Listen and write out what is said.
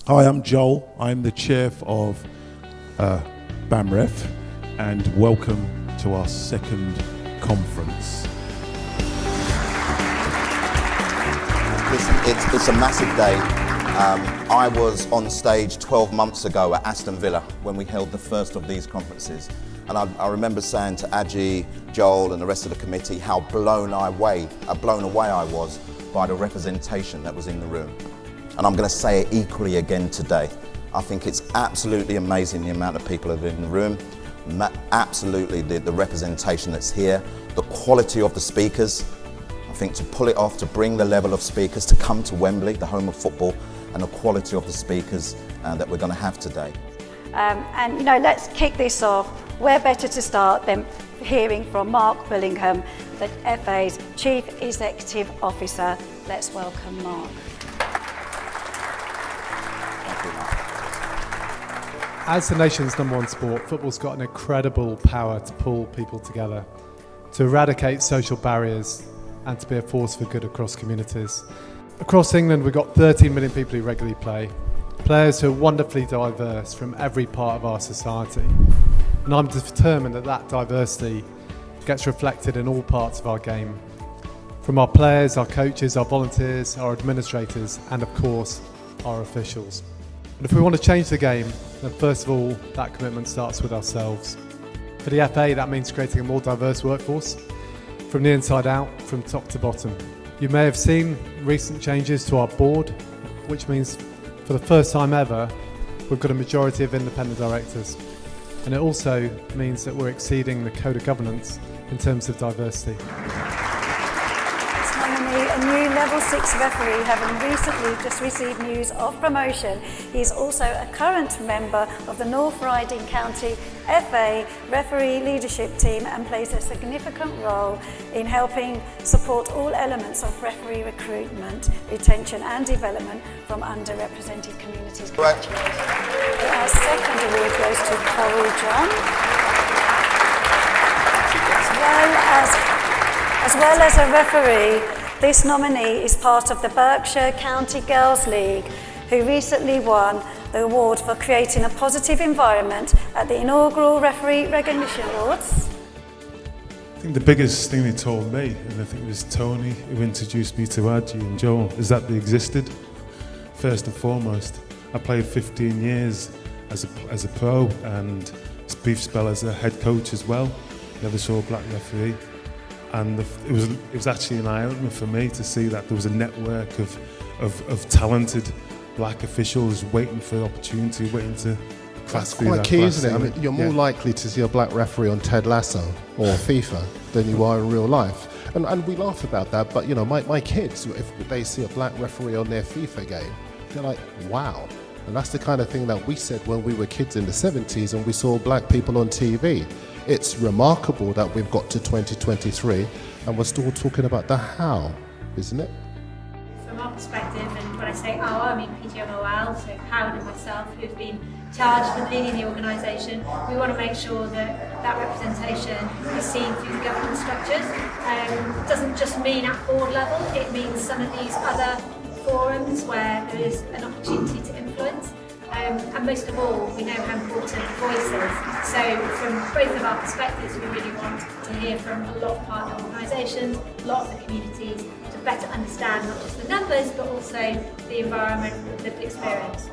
Hi, I'm Joel. I'm the chair of BAMREF, and welcome to our second conference. Listen, it's a massive day. I was on stage 12 months ago at Aston Villa when we held the first of these conferences. And I remember saying to Aji, Joel and the rest of the committee how blown away I was by the representation that was in the room. And I'm going to say it equally again today. I think it's absolutely amazing the amount of people that are in the room, absolutely the representation that's here, the quality of the speakers. I think to pull it off, to bring the level of speakers to come to Wembley, the home of football, and the quality of the speakers that we're going to have today. And you know, let's kick this off. Where better to start than hearing from Mark Billingham, the FA's Chief Executive Officer. Let's welcome Mark. As the nation's #1 sport, football's got an incredible power to pull people together, to eradicate social barriers and to be a force for good across communities. Across England, we've got 13 million people who regularly play, players who are wonderfully diverse from every part of our society. And I'm determined that that diversity gets reflected in all parts of our game, from our players, our coaches, our volunteers, our administrators, and of course, our officials. And if we want to change the game, then first of all, that commitment starts with ourselves. For the FA, that means creating a more diverse workforce, from the inside out, from top to bottom. You may have seen recent changes to our board, which means for the first time ever, we've got a majority of independent directors. And it also means that we're exceeding the code of governance in terms of diversity. A new Level 6 referee, having recently just received news of promotion. He is also a current member of the North Riding County FA referee leadership team and plays a significant role in helping support all elements of referee recruitment, retention and development from underrepresented communities. Our second award goes to Coral John. As well as a referee, this nominee is part of the Berkshire County Girls League, who recently won the award for creating a positive environment at the inaugural Referee Recognition Awards. I think the biggest thing they told me, and I think it was Tony who introduced me to Aji and Joel, is that they existed. First and foremost, I played 15 years as a pro and a brief spell as a head coach as well. Never saw a black referee. And it was actually an eye-opener for me to see that there was a network of talented black officials waiting for the opportunity, waiting to crack through that. That's quite key, isn't it? I mean, you're more likely to see a black referee on Ted Lasso or FIFA than you are in real life. And we laugh about that, but you know, my kids, if they see a black referee on their FIFA game, they're like, wow. And that's the kind of thing that we said when we were kids in the 70s and we saw black people on TV. It's remarkable that we've got to 2023 and we're still talking about the how, isn't it? From our perspective, and when I say our, I mean PGMOL, so Howard and myself, who've been charged with leading the organisation, we want to make sure that that representation is seen through the governance structures. It doesn't just mean at board level, it means some of these other forums where there is an opportunity to influence. And most of all, we know how important voice is. So from both of our perspectives, we really want to hear from a lot of partner organisations, a lot of the communities, to better understand not just the numbers, but also the environment, lived experience.